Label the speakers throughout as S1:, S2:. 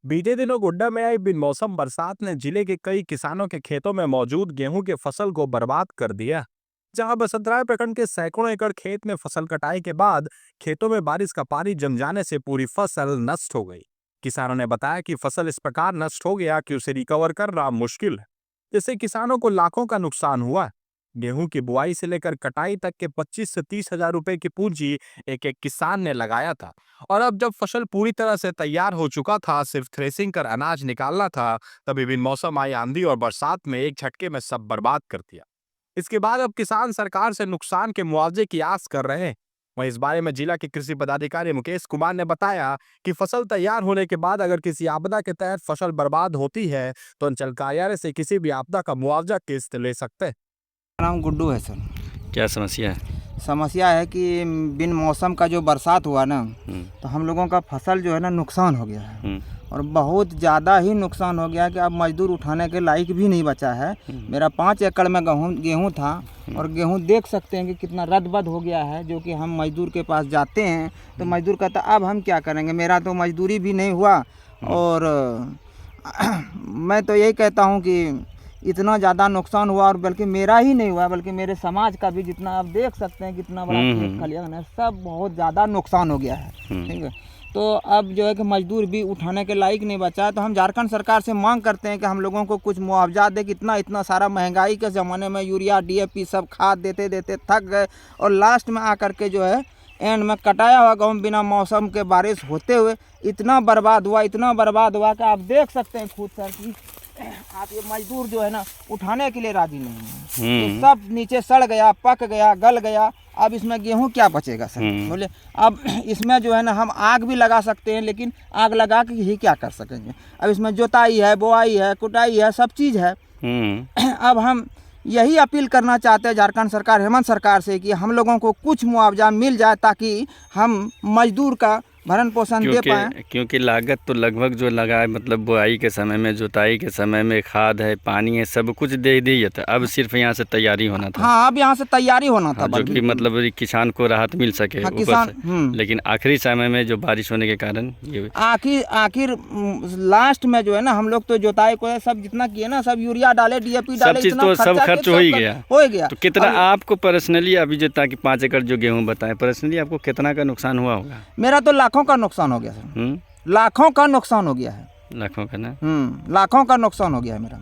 S1: बीते दिनों गोड्डा में आई बिनमौसम बरसात ने जिले के कई किसानों के खेतों में मौजूद गेहूं के फसल को बर्बाद कर दिया। जहां बसंतराय प्रखंड के सैकड़ों एकड़ खेत में फसल कटाई के बाद खेतों में बारिश का पानी जम जाने से पूरी फसल नष्ट हो गई। किसानों ने बताया कि फसल इस प्रकार नष्ट हो गया कि उसे रिकवर करना मुश्किल है, जिससे किसानों को लाखों का नुकसान हुआ। गेहूं की बुआई से लेकर कटाई तक के 25 से 30 हजार रुपए की पूंजी एक एक किसान ने लगाया था। और अब जब फसल पूरी तरह से तैयार हो चुका था, सिर्फ थ्रेसिंग कर अनाज निकालना था, तभी बिन मौसम आई आंधी और बरसात में एक झटके में सब बर्बाद कर दिया। इसके बाद अब किसान सरकार से नुकसान के मुआवजे की आस कर रहे हैं। वहीं इस बारे में जिला के कृषि पदाधिकारी मुकेश कुमार ने बताया कि फसल तैयार होने के बाद अगर किसी आपदा के तहत फसल बर्बाद होती है तो अंचल कार्यालय से किसी भी आपदा का मुआवजा किस्त ले सकते हैं।
S2: नाम गुड्डू है सर।
S3: क्या समस्या है?
S2: समस्या है कि बिन मौसम का जो बरसात हुआ ना, तो हम लोगों का फसल जो है ना नुकसान हो गया है और बहुत ज़्यादा ही नुकसान हो गया है कि अब मजदूर उठाने के लायक भी नहीं बचा है। मेरा 5 एकड़ में गेहूँ था और गेहूँ देख सकते हैं कि कितना रद्द-बद हो गया है। जो कि हम मजदूर के पास जाते हैं तो मजदूर कहता अब हम क्या करेंगे, मेरा तो मजदूरी भी नहीं हुआ। और मैं तो यही कहता हूँ कि इतना ज़्यादा नुकसान हुआ, और बल्कि मेरा ही नहीं हुआ बल्कि मेरे समाज का भी, जितना आप देख सकते हैं कितना बड़ा खेत खलिहान है, सब बहुत ज़्यादा नुकसान हो गया है। ठीक है, तो अब जो है कि मजदूर भी उठाने के लायक नहीं बचा है। तो हम झारखंड सरकार से मांग करते हैं कि हम लोगों को कुछ मुआवजा दे। कितना इतना सारा महंगाई के ज़माने में यूरिया DAP सब खाद देते देते थक गए और लास्ट में आकर के जो है एंड में कटाया हुआ गेहूँ बिना मौसम के बारिश होते हुए इतना बर्बाद हुआ कि आप देख सकते हैं खुद सर कि आप ये मजदूर जो है ना उठाने के लिए राजी नहीं है। तो सब नीचे सड़ गया, पक गया, गल गया। अब इसमें गेहूं क्या बचेगा सर, बोले। अब इसमें जो है ना हम आग भी लगा सकते हैं, लेकिन आग लगा के ही क्या कर सकेंगे। अब इसमें जोताई है, बोआई है, कुटाई है, सब चीज़ है। अब हम यही अपील करना चाहते हैं झारखंड सरकार, हेमंत सरकार से कि हम लोगों को कुछ मुआवजा मिल जाए ताकि हम मजदूर का भरण पोषण दे पाएँ।
S3: क्योंकि लागत तो लगभग जो लगा है, मतलब बुआई के समय में, जुताई के समय में, खाद है, पानी है, सब कुछ दे दिया था। अब सिर्फ यहाँ से तैयारी होना था।
S2: हाँ, अब यहाँ से तैयारी होना था,
S3: जो कि मतलब किसान को राहत मिल सके।
S2: हाँ,
S3: किसान लेकिन आखिरी समय में जो बारिश होने के कारण ये
S2: आखिर लास्ट में जो है ना, हम लोग तो जोताई को सब जितना किए ना, सब यूरिया डाले, DAP डाले,
S3: इतना तो सब खर्च हो ही गया। तो कितना आपको पर्सनली अभी जो, ताकि 5 एकड़ जो गेहूँ बताएं, पर्सनली आपको कितना का नुकसान हुआ होगा?
S2: मेरा तो लाखों का नुकसान हो गया सर। लाखों का नुकसान हो गया है।
S3: लाखों का ना?
S2: लाखों का नुकसान हो गया है मेरा।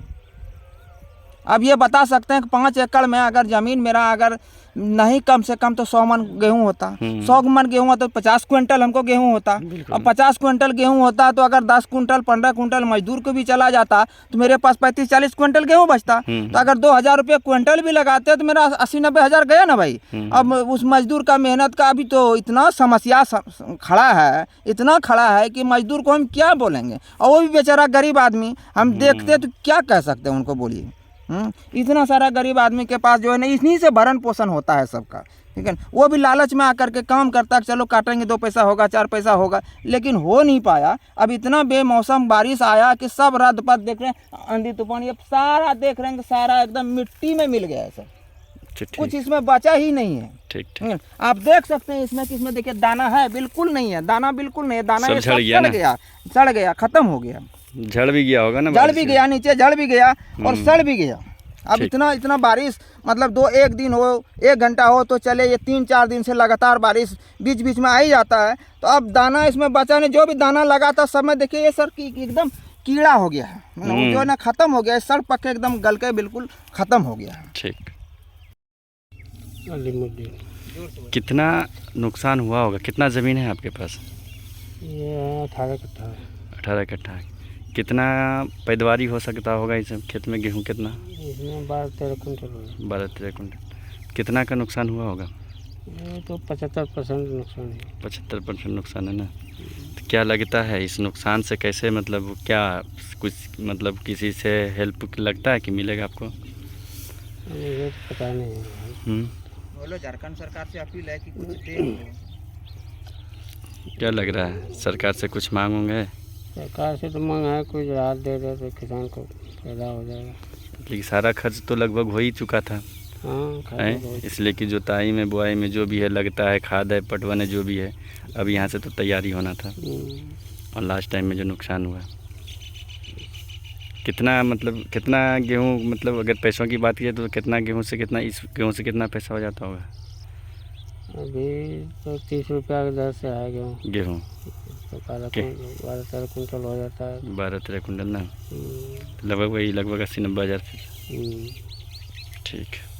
S2: अब ये बता सकते हैं कि 5 एकड़ में अगर ज़मीन मेरा अगर नहीं कम से कम तो 100 मन गेहूँ होता, 100 मन गेहूँ होता तो 50 क्विंटल हमको गेहूँ होता। अब 50 क्विंटल गेहूँ होता तो अगर 10 क्विंटल 15 क्विंटल मजदूर को भी चला जाता तो मेरे पास 35-40 क्विंटल गेहूँ बचता। तो अगर 2000 रुपये क्विंटल भी लगाते तो मेरा 80-90 हज़ार गया ना भाई। अब उस मजदूर का मेहनत का अभी तो इतना समस्या खड़ा है, इतना खड़ा है कि मजदूर को हम क्या बोलेंगे। और वो भी बेचारा गरीब आदमी, हम देखते तो क्या कह सकते हैं उनको, बोलिए। इतना सारा गरीब आदमी के पास जो है ना, इन्हीं से भरण पोषण होता है सबका। ठीक है, वो भी लालच में आकर के काम करता है, चलो काटेंगे 2 पैसा होगा, 4 पैसा होगा, लेकिन हो नहीं पाया। अब इतना बेमौसम बारिश आया कि सब रद्द पद देख रहे हैं, आंधी तूफान ये सारा देख रहे हैं कि सारा एकदम मिट्टी में मिल गया है सर। कुछ इसमें बचा ही नहीं है। ठीक, आप देख सकते हैं इसमें, किसमें देखिए दाना है, बिल्कुल नहीं है दाना, बिल्कुल नहीं है दाना। ये सड़ गया, खत्म हो गया।
S3: झड़ भी गया होगा ना?
S2: झड़ भी गया, नीचे झड़ भी गया और सड़ भी गया। अब इतना बारिश, मतलब 1 दिन हो, 1 घंटा हो तो चले, ये 3-4 दिन से लगातार बारिश बीच बीच में आ ही जाता है। तो अब दाना इसमें बचा नहीं, जो भी दाना लगा था सब में देखिए ये सर की एकदम कीड़ा हो गया है, जो है ना खत्म हो गया है, सड़ पक के एकदम गल के बिल्कुल खत्म हो गया है।
S3: ठीक, कितना नुकसान हुआ होगा? कितना ज़मीन है आपके पास?
S4: ये 18 कट्ठा।
S3: 18 कट्ठा। कितना पैदावारी हो सकता होगा इस खेत में गेहूँ? कितना?
S4: इसमें 12-13 कुंटल।
S3: 12-13 कुंटल। कितना का नुकसान हुआ होगा?
S4: ये तो 75% नुकसान है।
S3: 75% नुकसान है ना? तो क्या लगता है इस नुकसान से कैसे, मतलब क्या कुछ, मतलब किसी से हेल्प लगता है कि मिलेगा आपको?
S4: मुझे तो पता नहीं है।
S2: बोलो, झारखंड सरकार से अपील है कि कुछ दे।
S3: क्या लग रहा है, सरकार से कुछ मांगोगे?
S4: सरकार से तो मांग है, कोई राहत दे दे तो किसान को फायदा हो जाएगा।
S3: लेकिन सारा खर्च तो लगभग हो ही चुका था।
S4: हाँ,
S3: इसलिए कि जुताई में, बुआई में जो भी है लगता है, खाद है, पटवन है, जो भी है, अब यहाँ से तो तैयारी होना था। और लास्ट टाइम में जो नुकसान हुआ कितना मतलब कितना गेहूँ, मतलब अगर पैसों की बात की तो कितना गेहूँ से कितना, इस गेहूँ से कितना पैसा हो जाता होगा?
S4: अभी तो 30 रुपया की दर से है गेहूँ।
S3: गेहूँ
S4: तो 12-13 कुंटल हो जाता है।
S3: 12-13 कुंटल ना,
S4: हम्म,
S3: लगभग वही लगभग 80-90 हज़ार।
S4: हम्म।
S3: ठीक है।